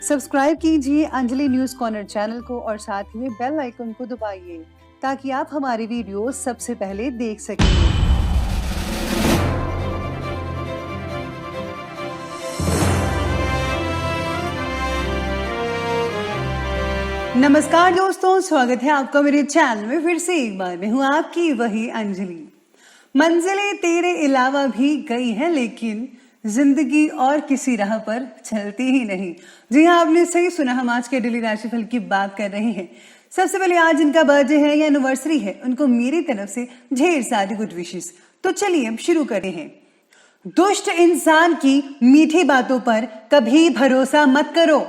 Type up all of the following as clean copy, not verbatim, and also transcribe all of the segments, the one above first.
Subscribe कीजिए Anjali news corner channel को और साथ ही में बेल आइकन को दबाइए ताकि आप हमारी वीडियो सबसे पहले देख सकें। नमस्कार दोस्तों, स्वागत है आपका मेरे चैनल में फिर से एक बार। मैं हूँ आपकी वही अंजलि। मंजिलें तेरे अलावा भी गई हैं लेकिन जिंदगी और किसी राह पर चलती ही नहीं। जी हाँ, आपने सही सुना, हम आज के डेली राशिफल की बात कर रहे हैं। सबसे पहले आज जिनका बर्थडे है या एनिवर्सरी है उनको मेरी तरफ से ढेर सारी गुड विशेस। तो चलिए अब शुरू करते हैं। दुष्ट इंसान की मीठी बातों पर कभी भरोसा मत करो।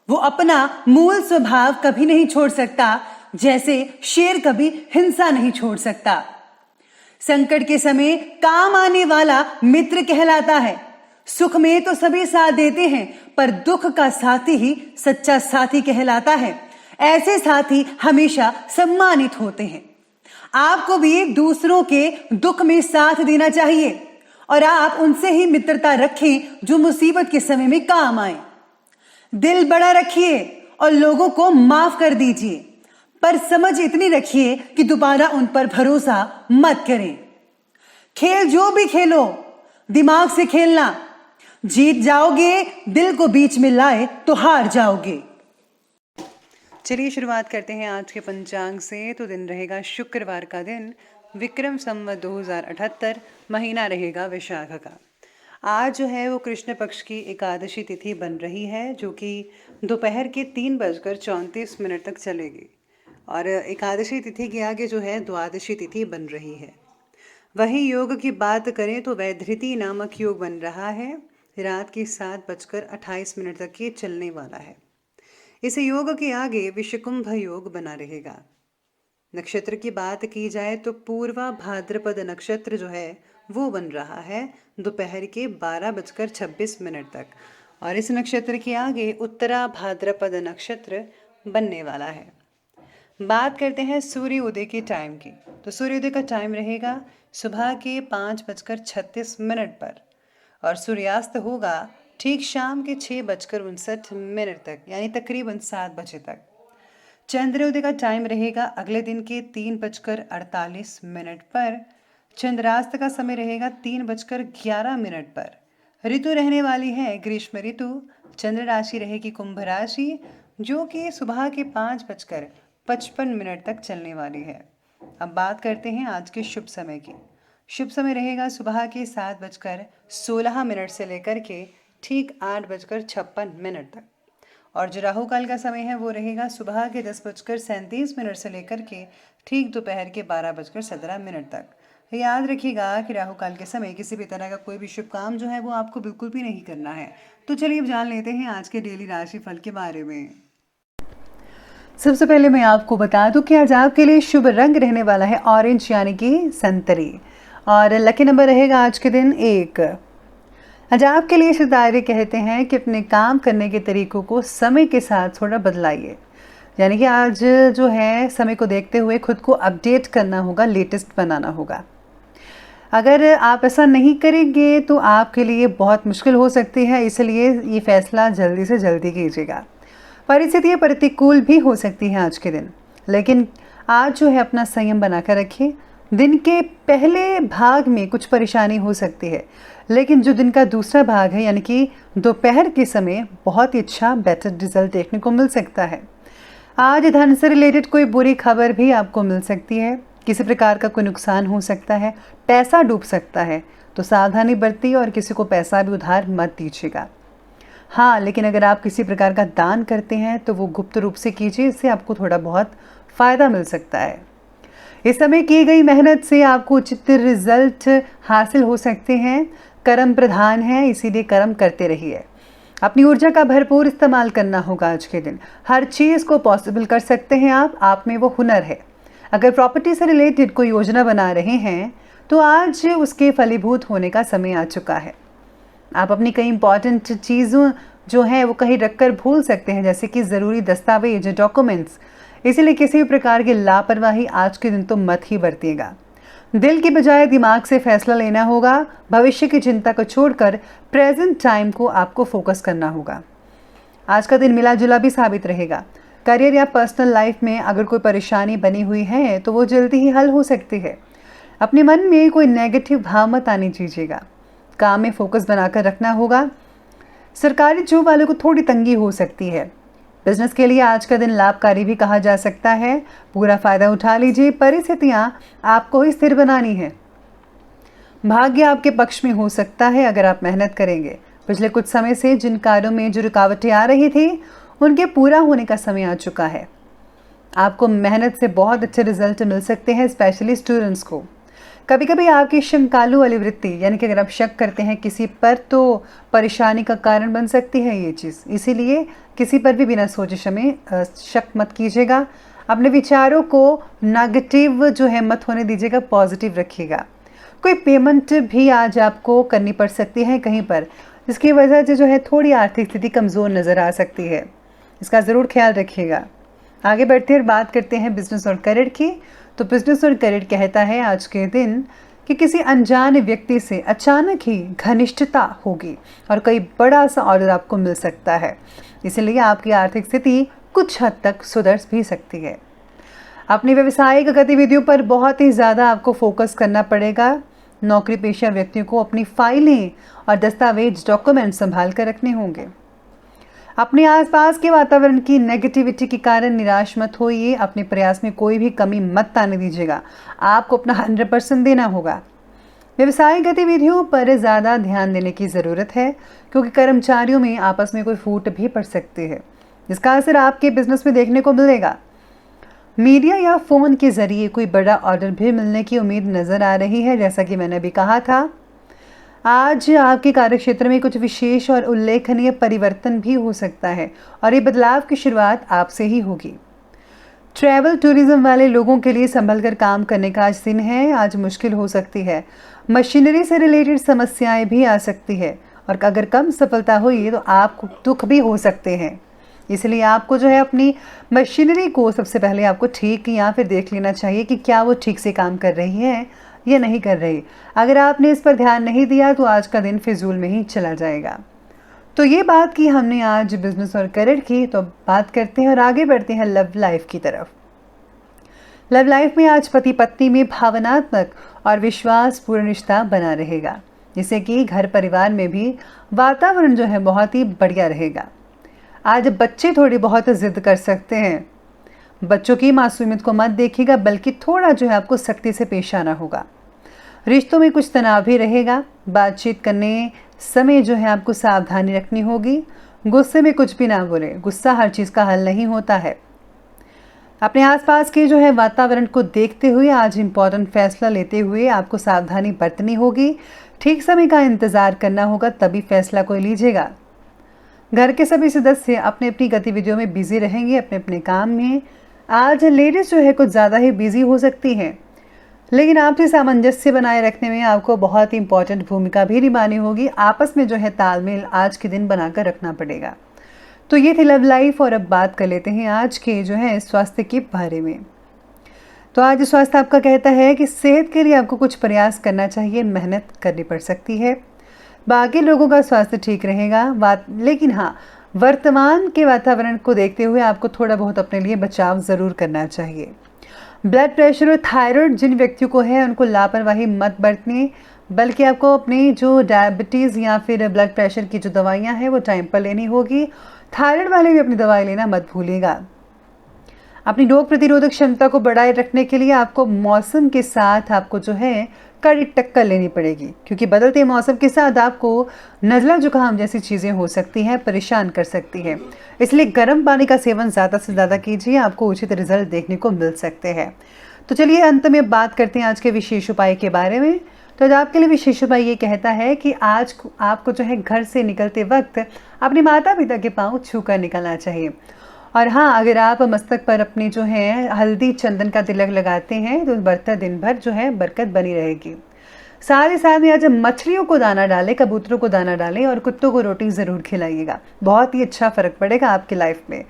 वो अपना मूल स्वभाव कभी नहीं छोड़ सकता, जैसे शेर कभी हिंसा नहीं छोड़ सकता। संकट के समय काम आने वाला मित्र कहलाता है। सुख में तो सभी साथ देते हैं, पर दुख का साथी ही सच्चा साथी कहलाता है। ऐसे साथी हमेशा सम्मानित होते हैं। आपको भी दूसरों के दुख में साथ देना चाहिए और आप उनसे ही मित्रता रखें जो मुसीबत के समय में काम आए। दिल बड़ा रखिए और लोगों को माफ कर दीजिए, पर समझ इतनी रखिए कि दोबारा उन पर भरोसा मत करें। खेल जो भी खेलो, दिमाग से खेलना। जीत जाओगे, दिल को बीच में लाए तो हार जाओगे। चलिए शुरुआत करते हैं आज के पंचांग से। तो दिन रहेगा शुक्रवार का दिन, विक्रम संवत 2078, महीना रहेगा वैशाख का। आज जो है वो कृष्ण पक्ष की एकादशी तिथि बन रही है, जो कि दोपहर के 3:34 तक चलेगी। और एकादशी तिथि के आगे जो है द्वादशी तिथि बन रही है। वहीं योग की बात करें तो वैधृति नामक योग बन रहा है, रात के 7:28 तक ये चलने वाला है। इस योग के आगे विषकुंभ योग बना रहेगा। नक्षत्र की बात की जाए तो पूर्वा भाद्रपद नक्षत्र जो है वो बन रहा है दोपहर के 12:26 तक, और इस नक्षत्र के आगे उत्तरा भाद्रपद नक्षत्र बनने वाला है। बात करते हैं सूर्य उदय के टाइम की। तो सूर्योदय का टाइम रहेगा सुबह के 5:36 पर और सूर्यास्त होगा ठीक शाम के 6:59 तक, यानी तकरीबन 7 बजे तक। चंद्रोदय का टाइम रहेगा अगले दिन के 3:48 पर। चंद्रास्त का समय रहेगा 3:11 पर। ऋतु रहने वाली है ग्रीष्म ऋतु। चंद्र राशि रहेगी कुंभ राशि, जो कि सुबह के 5:55 तक चलने वाली है। अब बात करते हैं आज के शुभ समय की। शुभ समय रहेगा सुबह के 7:16 से लेकर के ठीक 8:56 तक, और जो राहु काल का समय है वो रहेगा सुबह के 10:37 से लेकर के ठीक दोपहर के 12:17 तक। याद रखिएगा कि राहु काल के समय किसी भी तरह का कोई भी शुभ काम जो है वो आपको बिल्कुल भी नहीं करना है। तो चलिए अब जान लेते हैं आज के डेली राशि फल के बारे में। सबसे पहले मैं आपको बता दूं कि आज आपके लिए शुभ रंग रहने वाला है ऑरेंज, यानी कि संतरी, और लकी नंबर रहेगा आज के दिन 1। आज आपके लिए सितारे कहते हैं कि अपने काम करने के तरीकों को समय के साथ थोड़ा बदलाइए, यानी कि आज जो है समय को देखते हुए खुद को अपडेट करना होगा, लेटेस्ट बनाना होगा। अगर आप ऐसा नहीं करेंगे तो आपके लिए बहुत मुश्किल हो सकती है, इसलिए ये फैसला जल्दी से जल्दी कीजिएगा। परिस्थितियाँ प्रतिकूल भी हो सकती हैं आज के दिन, लेकिन आज जो है अपना संयम बनाकर रखिए। दिन के पहले भाग में कुछ परेशानी हो सकती है, लेकिन जो दिन का दूसरा भाग है यानी कि दोपहर के समय बहुत ही अच्छा बेटर रिजल्ट देखने को मिल सकता है। आज धन से रिलेटेड कोई बुरी खबर भी आपको मिल सकती है। किसी प्रकार का कोई नुकसान हो सकता है, पैसा डूब सकता है, तो सावधानी बरतिए और किसी को पैसा भी उधार मत दीजिएगा। हाँ, लेकिन अगर आप किसी प्रकार का दान करते हैं तो वो गुप्त रूप से कीजिए, इससे आपको थोड़ा बहुत फ़ायदा मिल सकता है। इस समय की गई मेहनत से आपको उचित रिजल्ट हासिल हो सकते हैं। कर्म प्रधान है, इसीलिए कर्म करते रहिए। अपनी ऊर्जा का भरपूर इस्तेमाल करना होगा आज के दिन। हर चीज़ को पॉसिबल कर सकते हैं आप में वो हुनर है। अगर प्रॉपर्टी से रिलेटेड कोई योजना बना रहे हैं तो आज उसके फलीभूत होने का समय आ चुका है। आप अपनी कई इंपॉर्टेंट चीज़ों जो हैं वो कहीं रखकर भूल सकते हैं, जैसे कि ज़रूरी दस्तावेज, डॉक्यूमेंट्स। इसीलिए किसी भी प्रकार की लापरवाही आज के दिन तो मत ही बरतिएगा। दिल की बजाय दिमाग से फैसला लेना होगा। भविष्य की चिंता को छोड़कर प्रेजेंट टाइम को आपको फोकस करना होगा। आज का दिन मिला जुला भी साबित रहेगा। करियर या पर्सनल लाइफ में अगर कोई परेशानी बनी हुई है तो वो जल्दी ही हल हो सकती है। अपने मन में कोई नेगेटिव भाव मत आने दीजिएगा। काम में फोकस बनाकर रखना होगा। सरकारी जॉब वालों को थोड़ी तंगी हो सकती है। बिजनेस के लिए आज का दिन लाभकारी भी कहा जा सकता है। पूरा फायदा उठा लीजिए। परिस्थितियां आपको ही स्थिर बनानी है। भाग्य आपके पक्ष में हो सकता है अगर आप मेहनत करेंगे। पिछले कुछ समय से जिन कार्यों में जो रुकावटें आ रही थी उनके पूरा होने का समय आ चुका है। आपको मेहनत से बहुत अच्छे रिजल्ट मिल सकते हैं, स्पेशली स्टूडेंट्स को। कभी कभी आपकी शंकालु वाली वृत्ति, यानी कि अगर आप शक करते हैं किसी पर, तो परेशानी का कारण बन सकती है ये चीज़। इसीलिए किसी पर भी बिना सोचे समय शक मत कीजिएगा। अपने विचारों को नेगेटिव जो है मत होने दीजिएगा, पॉजिटिव रखिएगा। कोई पेमेंट भी आज आपको करनी पड़ सकती है कहीं पर, जिसकी वजह से जो है थोड़ी आर्थिक स्थिति कमज़ोर नज़र आ सकती है। इसका ज़रूर ख्याल रखिएगा। आगे बढ़ते हैं, बात करते हैं बिजनेस और करियर की। तो बिजनेस और करियर कहता है आज के दिन कि किसी अनजान व्यक्ति से अचानक ही घनिष्ठता होगी और कोई बड़ा सा ऑर्डर आपको मिल सकता है। इसलिए आपकी आर्थिक स्थिति कुछ हद तक सुधर भी सकती है। अपनी व्यावसायिक गतिविधियों पर बहुत ही ज़्यादा आपको फोकस करना पड़ेगा। नौकरी पेशा व्यक्तियों को अपनी फाइलें और दस्तावेज डॉक्यूमेंट संभाल कर रखने होंगे। अपने आसपास के वातावरण की नेगेटिविटी के कारण निराश मत होइए। अपने प्रयास में कोई भी कमी मत आने दीजिएगा। आपको अपना 100% देना होगा। व्यवसायिक गतिविधियों पर ज़्यादा ध्यान देने की ज़रूरत है, क्योंकि कर्मचारियों में आपस में कोई फूट भी पड़ सकती है, जिसका असर आपके बिजनेस में देखने को मिलेगा। मीडिया या फ़ोन के ज़रिए कोई बड़ा ऑर्डर भी मिलने की उम्मीद नज़र आ रही है। जैसा कि मैंने अभी कहा था, आज आपके कार्यक्षेत्र में कुछ विशेष और उल्लेखनीय परिवर्तन भी हो सकता है और ये बदलाव की शुरुआत आपसे ही होगी। ट्रैवल टूरिज्म वाले लोगों के लिए संभल कर काम करने का आज दिन है। आज मुश्किल हो सकती है। मशीनरी से रिलेटेड समस्याएं भी आ सकती है और अगर कम सफलता हुई तो आपको दुख भी हो सकते हैं। इसलिए आपको जो है अपनी मशीनरी को सबसे पहले आपको ठीक या फिर देख लेना चाहिए कि क्या वो ठीक से काम कर रही है या नहीं कर रही। अगर आपने इस पर ध्यान नहीं दिया तो आज का दिन फिजूल में ही चला जाएगा। तो ये बात की हमने आज बिजनेस और करियर की। तो बात करते हैं और आगे बढ़ते हैं लव लाइफ की तरफ। लव लाइफ में आज पति पत्नी में भावनात्मक और विश्वासपूर्ण रिश्ता बना रहेगा, जिससे कि घर परिवार में भी वातावरण जो है बहुत ही बढ़िया रहेगा। आज बच्चे थोड़ी बहुत जिद कर सकते हैं। बच्चों की मासूमियत को मत देखिएगा, बल्कि थोड़ा जो है आपको सख्ती से पेश आना होगा। रिश्तों में कुछ तनाव भी रहेगा। बातचीत करने समय जो है आपको सावधानी रखनी होगी। गुस्से में कुछ भी ना बोले। गुस्सा हर चीज़ का हल नहीं होता है। अपने आसपास के जो है वातावरण को देखते हुए आज इम्पॉर्टेंट फैसला लेते हुए आपको सावधानी बरतनी होगी। ठीक समय का इंतज़ार करना होगा, तभी फैसला कोई लीजिएगा। घर के सभी सदस्य अपनी अपनी गतिविधियों में बिजी रहेंगे, अपने अपने काम में। आज लेडीज़ जो है कुछ ज़्यादा ही बिजी हो सकती हैं, लेकिन आपसे सामंजस्य बनाए रखने में आपको बहुत ही इंपॉर्टेंट भूमिका भी निभानी होगी। आपस में जो है तालमेल आज के दिन बनाकर रखना पड़ेगा। तो ये थी लव लाइफ। और अब बात कर लेते हैं आज के जो है स्वास्थ्य के बारे में। तो आज स्वास्थ्य आपका कहता है कि सेहत के लिए आपको कुछ प्रयास करना चाहिए, मेहनत करनी पड़ सकती है। बाकी लोगों का स्वास्थ्य ठीक रहेगा, लेकिन हाँ, वर्तमान के वातावरण को देखते हुए आपको थोड़ा बहुत अपने लिए बचाव ज़रूर करना चाहिए। ब्लड प्रेशर और थायराइड जिन व्यक्तियों को है उनको लापरवाही मत बरतनी, बल्कि आपको अपनी जो डायबिटीज़ या फिर ब्लड प्रेशर की जो दवाइयाँ हैं वो टाइम पर लेनी होगी। थायराइड वाले भी अपनी दवाई लेना मत भूलिएगा। अपनी रोग प्रतिरोधक क्षमता को बढ़ाए रखने के लिए आपको मौसम के साथ आपको जो है कड़ी टक्कर लेनी पड़ेगी, क्योंकि बदलते मौसम के साथ आपको नज़ला जुकाम जैसी चीज़ें हो सकती हैं, परेशान कर सकती है। इसलिए गर्म पानी का सेवन ज़्यादा से ज़्यादा कीजिए, आपको उचित रिजल्ट देखने को मिल सकते हैं। तो चलिए अंत में बात करते हैं आज के विशेष उपाय के बारे में। तो आज आपके लिए विशेष उपाय ये कहता है कि आज आपको जो है घर से निकलते वक्त अपने माता पिता के पाँव छू कर निकलना चाहिए। और हाँ, अगर आप मस्तक पर अपनी जो है हल्दी चंदन का तिलक लगाते हैं तो बढ़ता दिन भर जो है बरकत बनी रहेगी। साथ ही साथ में आज मछलियों को दाना डालें, कबूतरों को दाना डालें और कुत्तों को रोटी ज़रूर खिलाइएगा। बहुत ही अच्छा फ़र्क पड़ेगा आपकी लाइफ में।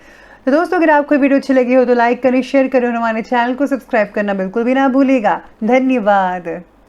तो दोस्तों, अगर आपको वीडियो अच्छी लगी हो तो लाइक करें, शेयर करें और हमारे चैनल को सब्सक्राइब करना बिल्कुल भी ना भूलिएगा। धन्यवाद।